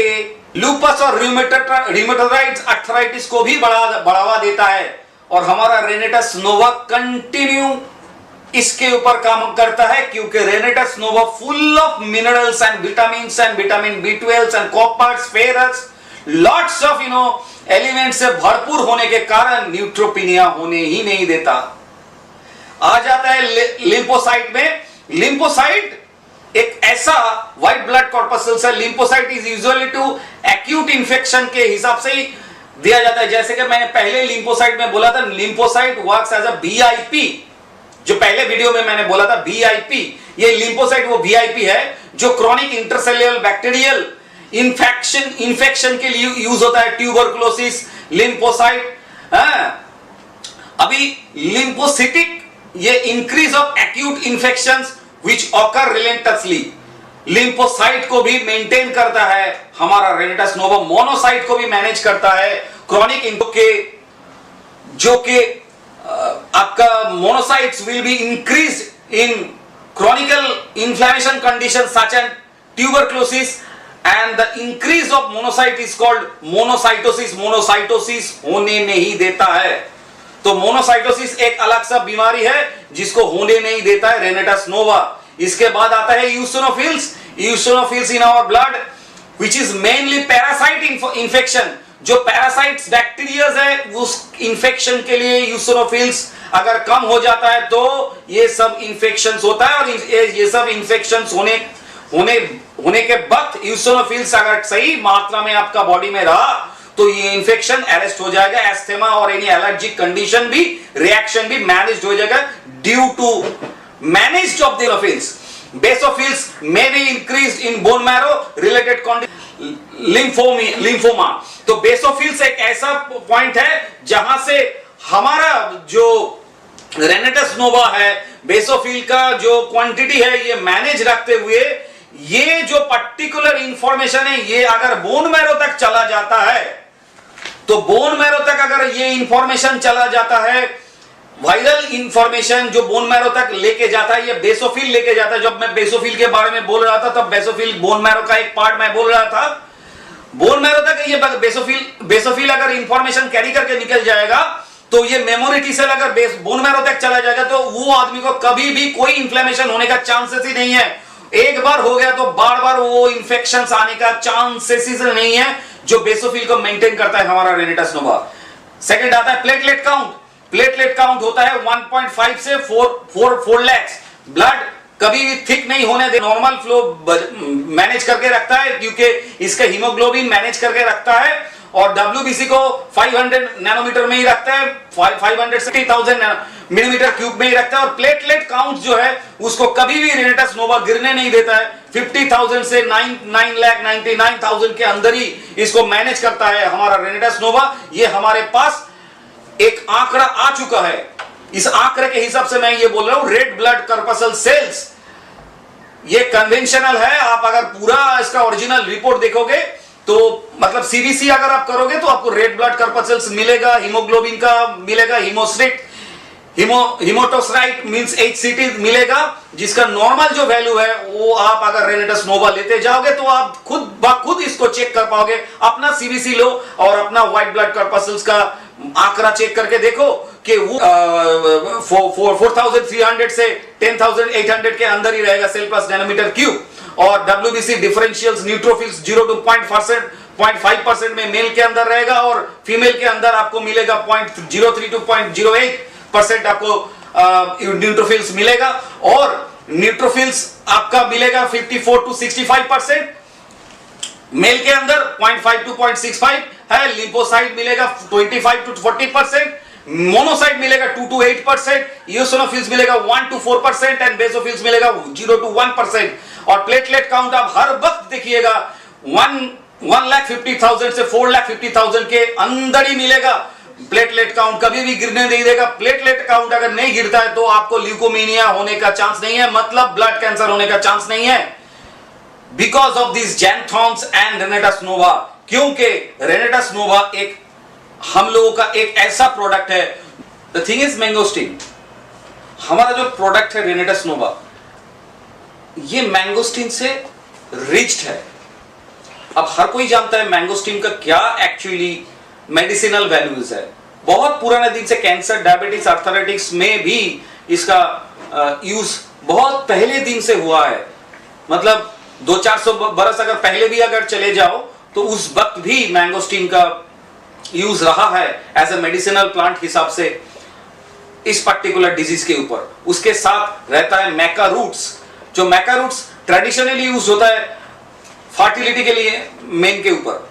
Speaker 2: लूपस और रिमेटोइड आर्थराइटिस को भी बढ़ावा देता है। और हमारा रेनेटस नोवा कंटिन्यू इसके ऊपर काम करता है, क्योंकि Renatus Nova full of minerals and vitamin B12 and coppers, ferrous, lots of element से भरपूर होने के कारण न्यूट्रोपिनिया होने ही नहीं देता। आ जाता है लिम्फोसाइट में। लिम्फोसाइट एक ऐसा व्हाइट ब्लड कॉर्पस्कल्स है। Lymphocyte is usually to acute infection के हिसाब से ही दिया जाता है। जैसे कि मैंने पहले लिम्फोसाइट में बोला था, lymphocyte works as a VIP। जो पहले वीडियो में मैंने बोला था VIP, ये लिम्फोसाइट वो VIP है जो क्रॉनिक इंटरसेल्युलर बैक्टीरियल इंफेक्शन के लिए यूज होता है। Tuberculosis, lymphocyte. अभी लिम्फोसिटिक, ये increase of acute infections which occur relentlessly. Lymphocyte को भी मेंटेन करता है हमारा रेनेटस नोवा। मोनोसाइट को भी मैनेज करता है क्रॉनिक जो कि आपका monocytes will be increase in Chronicle inflammation condition such and tuberculosis, and the increase of monocyte is called monocytosis. Monocytosis होने नहीं देता है। तो मोनोसाइटोसिस एक अलग सा बीमारी है जिसको होने नहीं देता है रेनेटस नोवा। इसके बाद आता है eosinophils. Eosinophils in our blood which is mainly parasite infection. जो पैरासाइट्स बैक्टीरियाज है उस इंफेक्शन के लिए यूसिनोफिल्स अगर कम हो जाता है तो ये सब इंफेक्शंस होता है। और ये सब इंफेक्शंस होने के वक्त यूसिनोफिल्स अगर सही मात्रा में आपका बॉडी में रहा तो ये इंफेक्शन अरेस्ट हो जाएगा। एस्थमा और एनी एलर्जिक कंडीशन भी, रिएक्शन भी मैनेज हो जाएगा due to managed of the basophils may be increased in bone marrow related condition lymphoma. तो बेसोफिल्स एक ऐसा पॉइंट है जहां से हमारा जो रेनेटस नोवा है, बेसोफिल का जो क्वांटिटी है ये मैनेज रखते हुए ये जो पर्टिकुलर इंफॉर्मेशन है ये अगर बोन मैरो तक चला जाता है, तो बोन मैरो तक अगर ये इंफॉर्मेशन चला जाता है, वायरल इंफॉर्मेशन जो बोन मैरो तक लेके जाता है, ये बेसोफिल लेके जाता है। जब मैं बेसोफिल के बारे में बोल रहा था तब बेसोफिल बोन मैरो का एक पार्ट मैं बोल रहा था। बोन मैरो तक ये बेसोफिल अगर इंफॉर्मेशन कैरी करके निकल जाएगा तो ये मेमोरी टी सेल अगर बोन मैरो तक चला जाएगा तो वो आदमी को कभी भी कोई इंफ्लेमेशन होने का चांसेस ही नहीं है। एक बार हो गया तो बार बार वो इंफेक्शंस आने का चांसेस नहीं है, जो बेसोफिल को मेंटेन करता है हमारा रेनेटस नोवा। सेकंड आता है प्लेटलेट काउंट। प्लेटलेट काउंट होता है 1.5 से 4 lakhs। ब्लड कभी भी थिक नहीं होने दे, नॉर्मल फ्लो मैनेज करके रखता है क्योंकि इसका हीमोग्लोबिन मैनेज करके रखता है। और WBC को 500 नैनोमीटर में ही रखता है, 560,000 मिलीमीटर क्यूब में ही रखता है। और प्लेटलेट काउंट जो है उसको कभी भी रेनेटस नोवा गिरने नहीं देता है। 50,000 से 9,99,000 के अंदर ही इसको मैनेज करता है हमारा रेनेटस नोवा। ये हमारे पास एक आंकड़ा आ चुका है। इस आंकड़े के हिसाब से मैं ये बोल रहा हूं, रेड ब्लड कॉर्पस्कल सेल्स ये कन्वेंशनल है। आप अगर पूरा इसका ओरिजिनल रिपोर्ट देखोगे तो मतलब CBC अगर आप करोगे तो आपको रेड ब्लड कॉर्पस्कल्स मिलेगा, हीमोग्लोबिन का मिलेगा, हिमोटोसाइट मींस HCT मिलेगा, जिसका नॉर्मल जो वैल्यू है वो आप अगर रेनेटस नोवा लेते जाओगे तो आप खुद इसको चेक कर पाओगे। अपना CBC लो और अपना व्हाइट ब्लड कॉर्पस्कल्स का आंकड़ा चेक करके देखो कि वो 4,300 से 10,800 के अंदर ही रहेगा सेल प्लस नैनोमीटर क्यूब। और WBC डिफरेंशियल्स न्यूट्रोफिल्स 0 to 0.5% में मेल के अंदर रहेगा और फीमेल के अंदर आपको मिलेगा 0.03 to 0.08% आपको न्यूट्रोफिल्स मिलेगा। और न्यूट्रोफिल्स आपका मिलेगा 54 to 65%, मेल के अंदर 0.5 to 0.65 है। लिम्फोसाइट मिलेगा 25 to 40%, मोनोसाइट मिलेगा 2 to 8%, यूसिनोफिल्स मिलेगा 1 to 4% एंड बेसोफिल्स मिलेगा 0 to 1%। और प्लेटलेट काउंट आप हर वक्त देखिएगा 1,50,000 से 4,50,000 के अंदर ही मिलेगा। प्लेटलेट काउंट कभी भी गिरने नहीं देगा। प्लेटलेट काउंट अगर नहीं गिरता है तो आपको ल्यूकोमीनिया होने का चांस नहीं है, मतलब ब्लड कैंसर होने का चांस नहीं है, because of this xanthones and Renatus Nova. क्योंकि रेनेटस नोवा एक हम लोगों का एक ऐसा प्रोडक्ट है। द थिंग इज मैंगोस्टीन, हमारा जो प्रोडक्ट है रेनेटस नोवा, ये मैंगोस्टीन से रिच्ड है। अब हर कोई जानता है मैंगोस्टीन का क्या एक्चुअली मेडिसिनल वैल्यूज है। बहुत पुराने दिन से कैंसर, डायबिटीज, आर्थराइटिस में भी इसका यूज बहुत पहले दिन से हुआ है। मतलब 200-400 बरस अगर पहले भी अगर चले जाओ तो उस वक्त भी मैंगोस्टीन का यूज रहा है एज ए मेडिसिनल प्लांट हिसाब से इस पर्टिकुलर डिजीज के ऊपर। उसके साथ रहता है मैका रूट्स, जो मैका रूट्स ट्रेडिशनली यूज होता है फर्टिलिटी के लिए, मेन के ऊपर,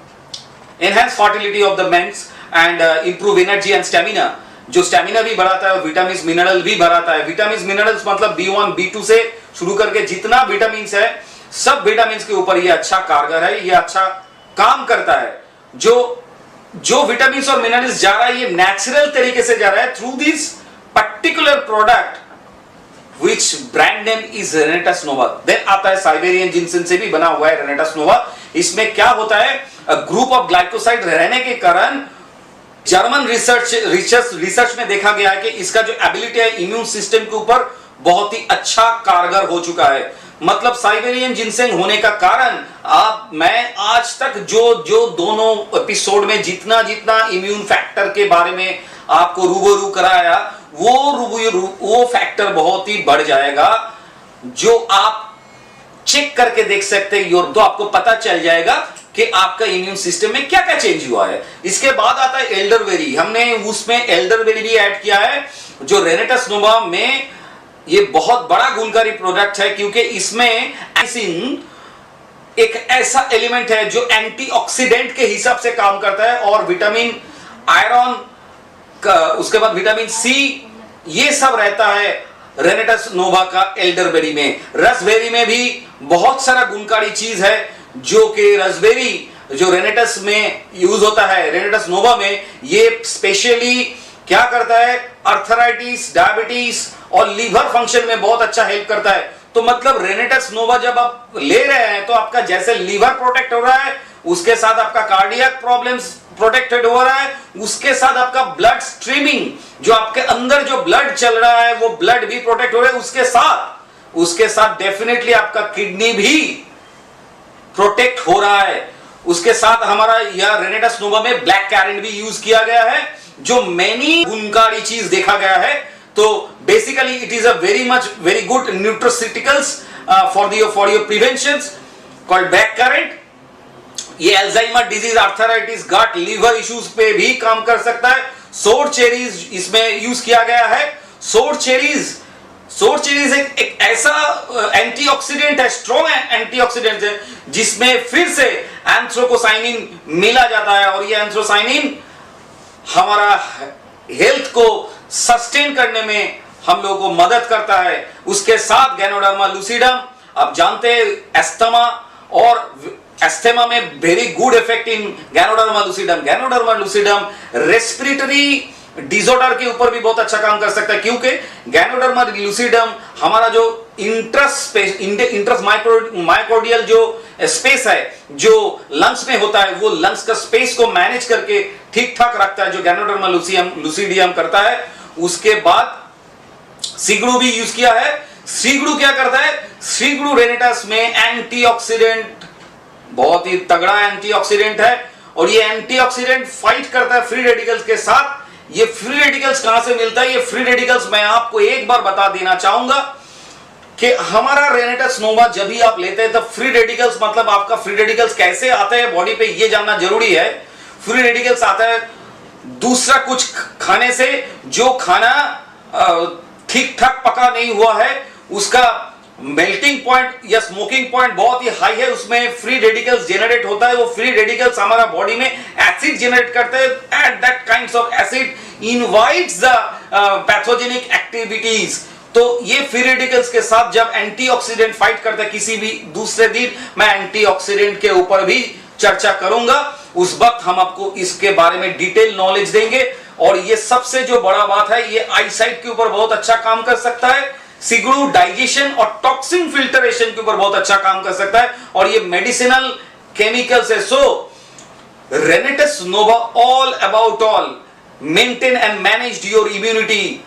Speaker 2: enhance fertility of the mens and improve energy and stamina, जो स्टेमिना भी बढ़ाता है और विटामिन मिनरल भी बढ़ाता है। विटामिन मिनरल्स मतलब B1 B2 से शुरू करके जितना विटामिन है सब विटामिन के ऊपर ये अच्छा कारगर है, ये अच्छा काम करता है। जो विटामिन और मिनरल्स जा रहा है ये नेचुरल तरीके से जा रहा है through this particular product which brand name is Renatus nova। then आता है साइबेरियन जिनसन से भी बना हुआ है रेनेटस नोवा। इसमें क्या होता है, ग्रुप ऑफ ग्लाइकोसाइड रहने के कारण जर्मन रिसर्च में देखा गया है कि इसका जो एबिलिटी है इम्यून सिस्टम के ऊपर बहुत ही अच्छा कारगर हो चुका है। मतलब साइबेरियन जिनसेंग होने का कारण मैं आज तक जो दोनों एपिसोड में जितना इम्यून फैक्टर के बारे में आपको रूबरू कराया वो फैक्टर बहुत ही बढ़ जाएगा, जो आप चेक करके देख सकते हैं। तो आपको पता चल जाएगा कि आपका इम्यून सिस्टम में क्या क्या चेंज हुआ है। इसके बाद आता है एल्डरबेरी, हमने उसमें एल्डरबेरी भी ऐड किया है, जो रेनेटस नोवा में ये बहुत बड़ा गुणकारी प्रोडक्ट है, क्योंकि इसमें एसिन एक ऐसा एलिमेंट है जो एंटीऑक्सीडेंट के हिसाब से काम करता है, और विटामिन आयरन उसके बाद विटामिन सी, ये सब रहता है रेनेटस नोवा का एल्डरबेरी में। रसबेरी में भी बहुत सारा गुणकारी चीज है जो कि रसबेरी जो रेनेटस में यूज होता है, रेनेटस नोवा में ये स्पेशली क्या करता है, अर्थराइटिस, डायबिटीज और लीवर फंक्शन में बहुत अच्छा हेल्प करता है। तो मतलब रेनेटस नोवा जब आप ले रहे हैं तो आपका जैसे लीवर प्रोटेक्ट हो रहा है, उसके साथ आपका कार्डियक प्रॉब्लम्स प्रोटेक्टेड हो रहा है, उसके साथ आपका ब्लड स्ट्रीमिंग, जो आपके अंदर जो ब्लड चल रहा है वो ब्लड भी प्रोटेक्ट हो रहा है, उसके साथ डेफिनेटली आपका किडनी भी प्रोटेक्ट हो रहा है। उसके साथ हमारा यह रेनेटस नोवा में ब्लैक कैरेट भी यूज किया गया है, जो मैनी गुणकारी चीज देखा गया है। तो basically it is a very good nutraceuticals for your prevention called black carrot. ये Alzheimer disease, arthritis, gut, liver issues पे भी काम कर सकता है। सोर चेरीज इसमें यूज किया गया है। सोर चेरीज एक ऐसा एंटीऑक्सीडेंट है, स्ट्रॉन्ग एंटीऑक्सीडेंट है, जिसमें फिर से एंथ्रोकोसाइनिन मिला जाता है, और ये एंथ्रोसाइनिन हमारा हेल्थ को सस्टेन करने में हम लोगों को मदद करता है। उसके साथ गैनोडर्मा लूसिडम, आप जानते हैं एस्थमा और एस्थमा में very good effect in ganoderma lucidum. Ganoderma lucidum respiratory disorder के ऊपर भी बहुत अच्छा काम कर सकता है, क्योंकि गैनोडर्मा लूसिडम हमारा जो इंट्रस माइक्रोडियल जो स्पेस है जो लंग्स में होता है, वो लंग्स का स्पेस को मैनेज करके ठीक ठाक रखता है, जो गैनोडर्मा लूसिडियम करता है। उसके बाद सीगड़ू भी यूज किया है। सीगड़ू क्या करता है, सीगड़ू रेनेटस में एंटीऑक्सीडेंट, बहुत ही तगड़ा एंटीऑक्सीडेंट है, और ये एंटीऑक्सीडेंट फाइट करता है फ्री रेडिकल्स के साथ। ये फ्री रेडिकल्स कहां से मिलता है, ये फ्री रेडिकल्स मैं आपको एक बार बता देना चाहूंगा कि हमारा रेनेटस नोवा जब भी आप लेते हैं तो फ्री रेडिकल्स मतलब आपका फ्री रेडिकल्स कैसे आता है बॉडी पे, ये जानना जरूरी है। फ्री रेडिकल्स आता है दूसरा कुछ खाने से, जो खाना ठीक ठाक पका नहीं हुआ है, उसका मेल्टिंग पॉइंट या स्मोकिंग पॉइंट बहुत ही हाई है, उसमें फ्री रेडिकल्स जनरेट होता है। वो फ्री रेडिकल्स हमारा बॉडी में एसिड जनरेट करते हैं, and that kinds of acid invites the pathogenic activities. तो ये फ्री रेडिकल्स के साथ जब एंटीऑक्सीडेंट फाइट करता है, किसी भी दूसरे दिन मैं एंटीऑक्सीडेंट के ऊपर भी चर्चा करूंगा, उस वक्त हम आपको इसके बारे में डिटेल नॉलेज देंगे। और ये सबसे जो बड़ा बात है, ये आईसाइट के ऊपर बहुत अच्छा काम कर सकता है। सिगड़ू डाइजेशन और टॉक्सिन फिल्टरेशन के ऊपर बहुत अच्छा काम कर सकता है, और ये मेडिसिनल केमिकल्स है। So Renatus Nova all about all maintain and manage your immunity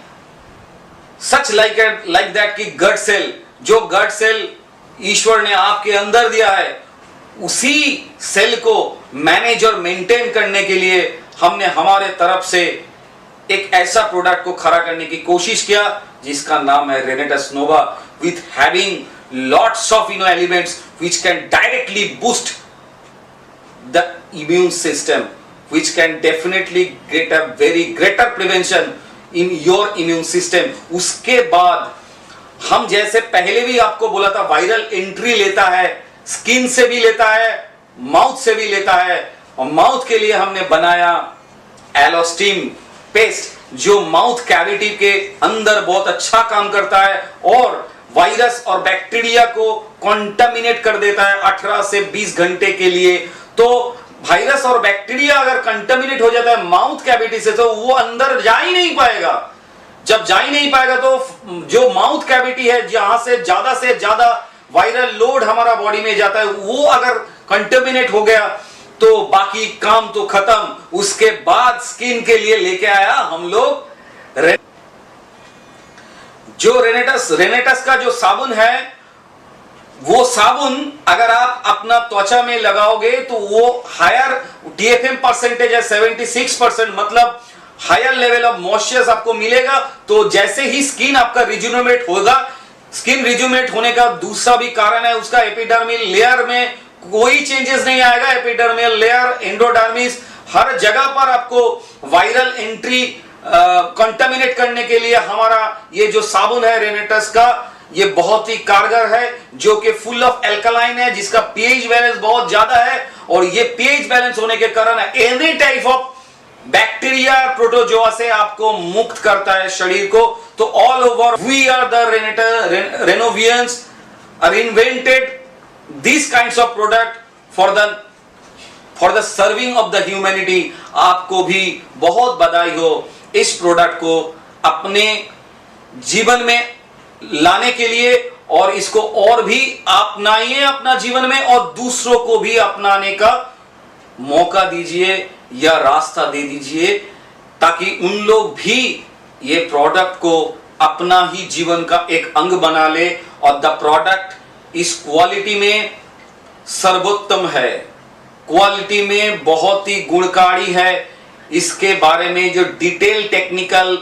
Speaker 2: such like that कि गट सेल, जो गट सेल ईश्वर ने आपके अंदर दिया है, उसी सेल को मैनेज और मेंटेन करने के लिए हमने हमारे तरफ से एक ऐसा प्रोडक्ट को खड़ा करने की कोशिश किया जिसका नाम है रेनेटस नोवा, with having lots of elements which can directly boost the immune system, which can definitely get a very greater prevention in your immune system. उसके बाद हम जैसे पहले भी आपको बोला था वायरल एंट्री लेता है, स्किन से भी लेता है, माउथ से भी लेता है, और माउथ के लिए हमने बनाया एलोस्टीम पेस्ट जो माउथ कैविटी के अंदर बहुत अच्छा काम करता है और वायरस और बैक्टीरिया को कॉन्टामिनेट कर देता है 18 से 20 घंटे के लिए। तो वायरस और बैक्टीरिया अगर कंटामिनेट हो जाता है माउथ कैविटी से तो वो अंदर जा ही नहीं पाएगा। जब जा ही नहीं पाएगा तो जो माउथ कैविटी है जहां से ज्यादा वायरल लोड हमारा बॉडी में जाता है, वो अगर कंटामिनेट हो गया तो बाकी काम तो खत्म। उसके बाद स्किन के लिए लेके आया हम लोग जो रेनेटस का जो साबुन है, वो साबुन अगर आप अपना त्वचा में लगाओगे तो वो हायर DFM परसेंटेज है 76%, मतलब हायर लेवल ऑफ मॉइस्चर आपको मिलेगा। तो जैसे ही स्किन आपका रिजुनेट होगा, स्किन रिजुनेट होने का दूसरा भी कारण है उसका एपिडर्मल लेयर में कोई चेंजेस नहीं आएगा। एपिडर्मल लेयर, एंडोडर्मिस, हर जगह पर आपको वायरल एंट्री कंटामिनेट करने के लिए हमारा ये जो साबुन है रेनेटस का, ये बहुत ही कारगर है, जो कि फुल ऑफ एल्कलाइन है, जिसका पीएच बैलेंस बहुत ज्यादा है। और ये पीएच बैलेंस होने के कारण any type of bacteria, protozoa से आपको मुक्त करता है शरीर को। तो all over we are the Renovians are invented this kinds of product for the serving of the humanity. आपको भी बहुत बधाई हो इस प्रोडक्ट को अपने जीवन में लाने के लिए, और इसको और भी अपनाइए अपना जीवन में और दूसरों को भी अपनाने का मौका दीजिए या रास्ता दे दीजिए, ताकि उन लोग भी ये प्रोडक्ट को अपना ही जीवन का एक अंग बना ले। और द प्रोडक्ट इस क्वालिटी में सर्वोत्तम है, क्वालिटी में बहुत ही गुणकारी है। इसके बारे में जो डिटेल टेक्निकल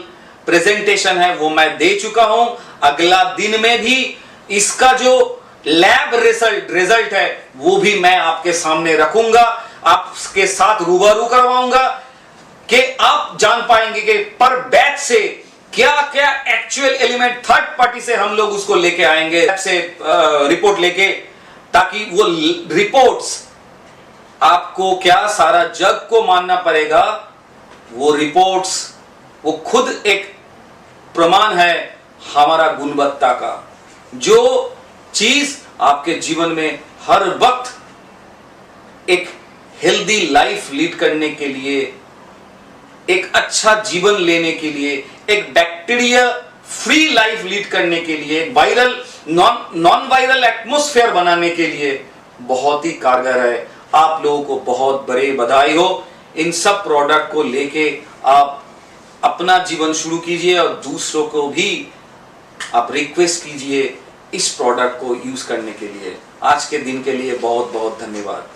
Speaker 2: प्रेजेंटेशन है वो मैं दे चुका हूं। अगला दिन में भी इसका जो लैब रिजल्ट है वो भी मैं आपके सामने रखूंगा, आपके साथ रूबरू करवाऊंगा, कि आप जान पाएंगे कि पर बैच से क्या क्या एक्चुअल एलिमेंट थर्ड पार्टी से हम लोग उसको लेके आएंगे से रिपोर्ट लेके, ताकि वो रिपोर्ट्स आपको क्या सारा जग को मानना पड़ेगा, वो रिपोर्ट्स वो खुद एक प्रमाण है हमारा गुणवत्ता का। जो चीज आपके जीवन में हर वक्त एक हेल्दी लाइफ लीड करने के लिए, एक अच्छा जीवन लेने के लिए, एक बैक्टीरिया फ्री लाइफ लीड करने के लिए, वायरल नॉन वायरल एटमॉस्फेयर बनाने के लिए बहुत ही कारगर है। आप लोगों को बहुत बड़े बधाई हो। इन सब प्रोडक्ट को लेके आप अपना जीवन शुरू कीजिए और दूसरों को भी आप रिक्वेस्ट कीजिए इस प्रोडक्ट को यूज करने के लिए। आज के दिन के लिए बहुत बहुत धन्यवाद।